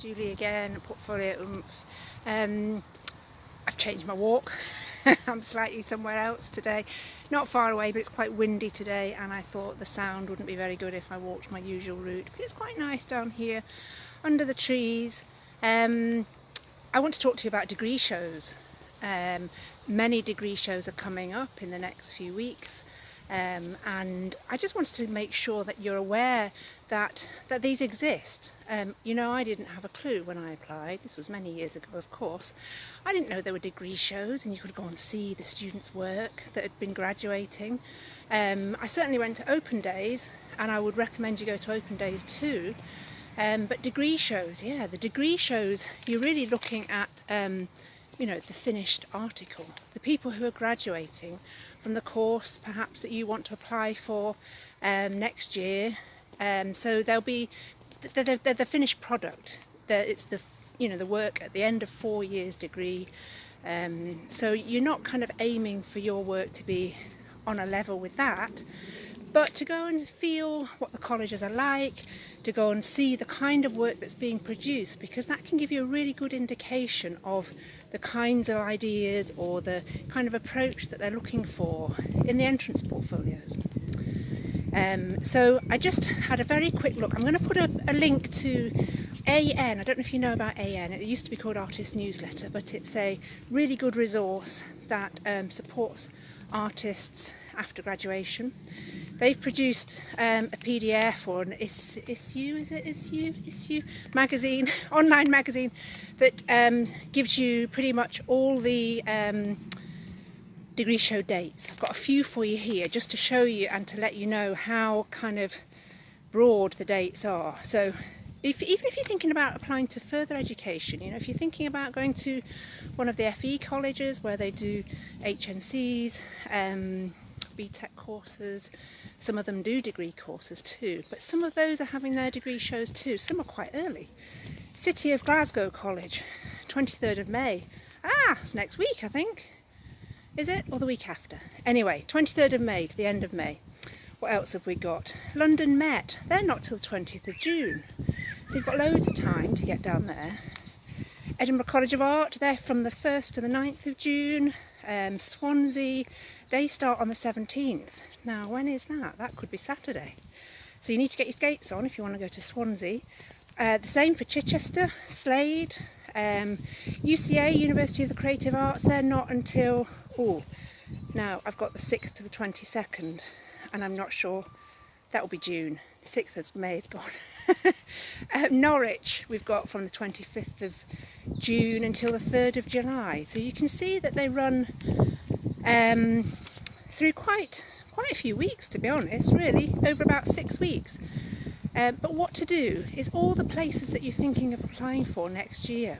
Julie again, Portfolio I've changed my walk. I'm slightly somewhere else today, not far away, but it's quite windy today, and I thought the sound wouldn't be very good if I walked my usual route, but it's quite nice down here under the trees. I want to talk to you about degree shows. Many degree shows are coming up in the next few weeks, and I just wanted to make sure that you're aware that these exist. You know, I didn't have a clue when I applied. This was many years ago, of course. I didn't know there were degree shows and you could go and see the students' work that had been graduating. I certainly went to open days, and I would recommend you go to open days too. But degree shows, yeah, the degree shows, you're really looking at you know, the finished article, the people who are graduating from the course perhaps that you want to apply for next year. So they'll be they're the finished product. It's the, you know, the work at the end of 4 years degree. So you're not kind of aiming for your work to be on a level with that, but to go and feel what the colleges are like, to go and see the kind of work that's being produced, because that can give you a really good indication of the kinds of ideas or the kind of approach that they're looking for in the entrance portfolios. So I just had a very quick look. I'm going to put a link to AN. I don't know if you know about AN. It used to be called Artist Newsletter, but it's a really good resource that supports artists after graduation. They've produced a PDF or an issue magazine, online magazine, that gives you pretty much all the degree show dates. I've got a few for you here just to show you and to let you know how kind of broad the dates are. So even if you're thinking about applying to further education, you know, if you're thinking about going to one of the FE colleges where they do HNCs, BTEC courses, some of them do degree courses too, but some of those are having their degree shows too. Some are quite early. City of Glasgow College, 23rd of May. It's next week, I think. Is it? Or the week after? Anyway, 23rd of May to the end of May. What else have we got? London Met, they're not till the 20th of June. So you've got loads of time to get down there. Edinburgh College of Art, they're from the 1st to the 9th of June. Swansea, they start on the 17th. Now, when is that? That could be Saturday. So you need to get your skates on if you want to go to Swansea. The same for Chichester, Slade, UCA, University of the Creative Arts, they're not until, now I've got the 6th to the 22nd, and I'm not sure, that will be June. The 6th of May is gone. Norwich, we've got from the 25th of June until the 3rd of July. So you can see that they run through quite a few weeks, to be honest, really, over about 6 weeks. But what to do is all the places that you're thinking of applying for next year,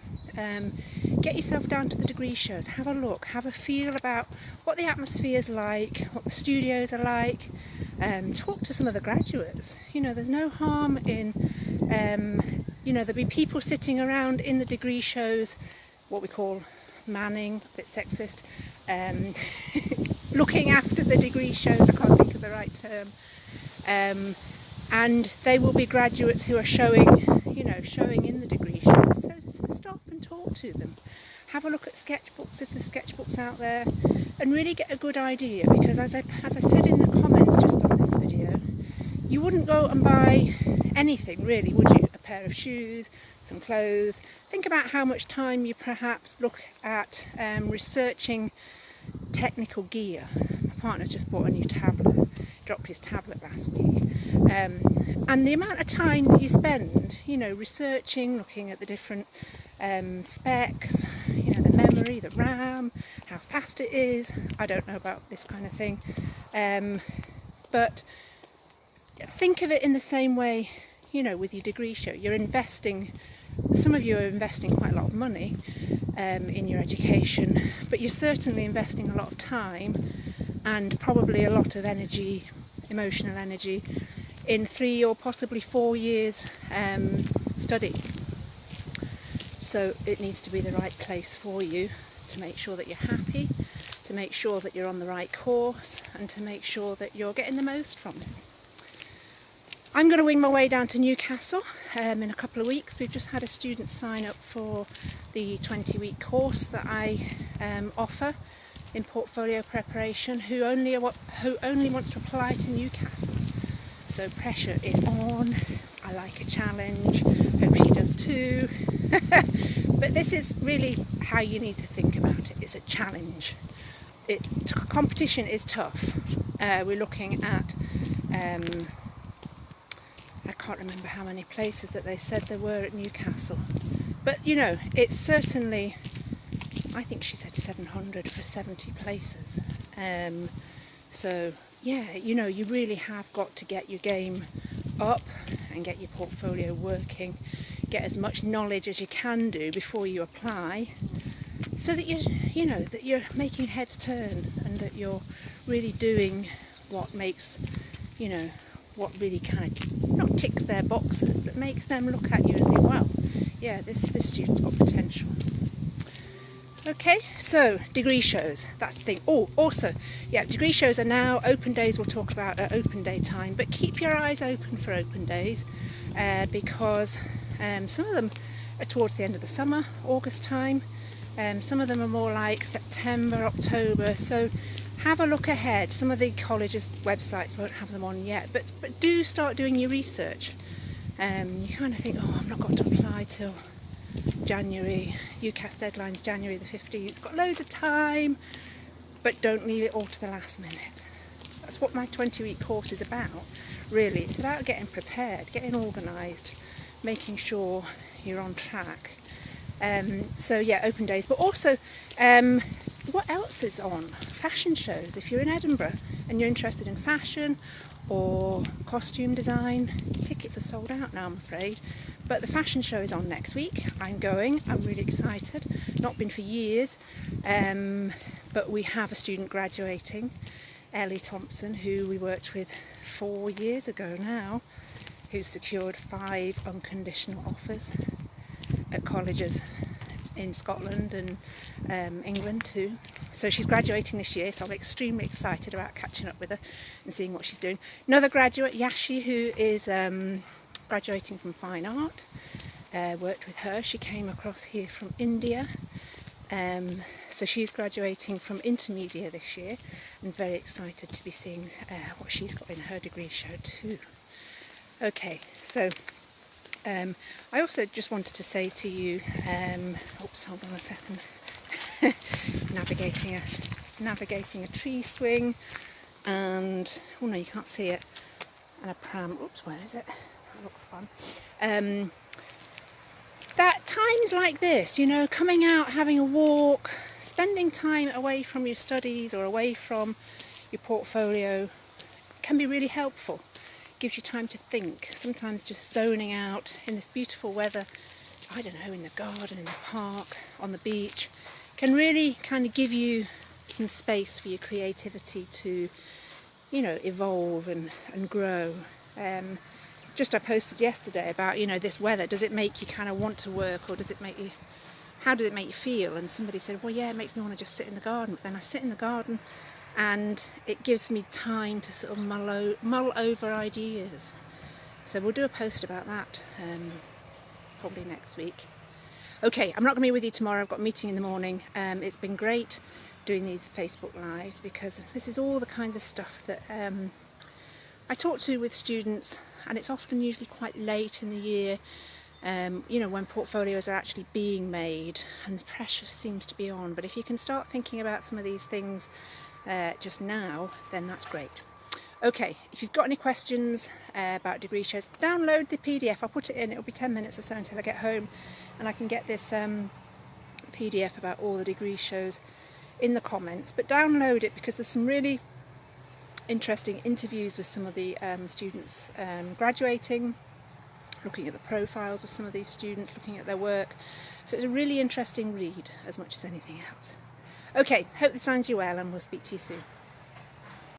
get yourself down to the degree shows, have a look, have a feel about what the atmosphere is like, what the studios are like, talk to some of the graduates. You know, there's no harm in, you know, there'll be people sitting around in the degree shows, what we call manning, a bit sexist, looking after the degree shows, I can't think of the right term. And they will be graduates who are showing, you know, showing in the degree shows. So just stop and talk to them. Have a look at sketchbooks if there's sketchbooks out there, and really get a good idea, because as I said in the comments just on this video, you wouldn't go and buy anything really, would you? A pair of shoes, some clothes. Think about how much time you perhaps look at researching technical gear. My partner's just bought a new tablet, dropped his tablet last week. And the amount of time that you spend, you know, researching, looking at the different specs, you know, the memory, the RAM, how fast it is. I don't know about this kind of thing, but think of it in the same way, you know, with your degree show. You're investing, some of you are investing quite a lot of money in your education, but you're certainly investing a lot of time and probably a lot of energy, emotional energy, in 3 or possibly 4 years study. So it needs to be the right place for you to make sure that you're happy, to make sure that you're on the right course, and to make sure that you're getting the most from it. I'm going to wing my way down to Newcastle in a couple of weeks. We've just had a student sign up for the 20-week course that I offer in portfolio preparation, who only wants to apply to Newcastle. So pressure is on. I like a challenge. Hope she does too. But this is really how you need to think about it. It's a challenge. Competition is tough. We're looking at I can't remember how many places that they said there were at Newcastle, but you know, it's certainly, I think she said 700 for 70 places. So yeah, you know, you really have got to get your game up and get your portfolio working, get as much knowledge as you can do before you apply, so that you know that you're making heads turn and that you're really doing what makes, you know, what really kind of not ticks their boxes, but makes them look at you and think, wow, yeah, this student's got potential. Okay, so degree shows, that's the thing. Oh, also, yeah, degree shows are now, open days we'll talk about at open day time, but keep your eyes open for open days because some of them are towards the end of the summer, August time, some of them are more like September, October, so have a look ahead. Some of the colleges' websites won't have them on yet, but do start doing your research. You kind of think, oh, I've not got to apply till January, UCAS deadline's January the 15th, you've got loads of time, but don't leave it all to the last minute. That's what my 20-week course is about, really. It's about getting prepared, getting organised, making sure you're on track. So yeah, open days, but also what else is on? Fashion shows. If you're in Edinburgh and you're interested in fashion or costume design, tickets are sold out now, I'm afraid, but the fashion show is on next week. I'm going, I'm really excited, not been for years, but we have a student graduating, Ellie Thompson, who we worked with 4 years ago now, who's secured 5 unconditional offers at colleges in Scotland and England too. So she's graduating this year, so I'm extremely excited about catching up with her and seeing what she's doing. Another graduate, Yashi, who is graduating from Fine Art, worked with her. She came across here from India, so she's graduating from Intermedia this year. I'm very excited to be seeing what she's got in her degree show too. Okay, so I also just wanted to say to you, oops, hold on a second, navigating a tree swing, and, oh no, you can't see it, and a pram, oops, where is it? That looks fun. That times like this, you know, coming out, having a walk, spending time away from your studies or away from your portfolio can be really helpful. Gives you time to think. Sometimes just zoning out in this beautiful weather, I don't know, in the garden, in the park, on the beach, can really kind of give you some space for your creativity to, you know, evolve and grow. Just I posted yesterday about, you know, this weather, does it make you kind of want to work, or does it make you, how does it make you feel? And somebody said, well, yeah, it makes me want to just sit in the garden. But then I sit in the garden and it gives me time to sort of mull over ideas. So we'll do a post about that probably next week. Okay, I'm not going to be with you tomorrow. I've got a meeting in the morning. It's been great doing these Facebook Lives because this is all the kinds of stuff that I talk to with students, and it's often usually quite late in the year, you know, when portfolios are actually being made and the pressure seems to be on. But if you can start thinking about some of these things just now, then that's great. Okay, if you've got any questions about degree shows, download the PDF. I'll put it in, it'll be 10 minutes or so until I get home, and I can get this PDF about all the degree shows in the comments. But download it because there's some really interesting interviews with some of the students graduating, looking at the profiles of some of these students, looking at their work. So it's a really interesting read as much as anything else. Okay, hope this finds you well, and we'll speak to you soon.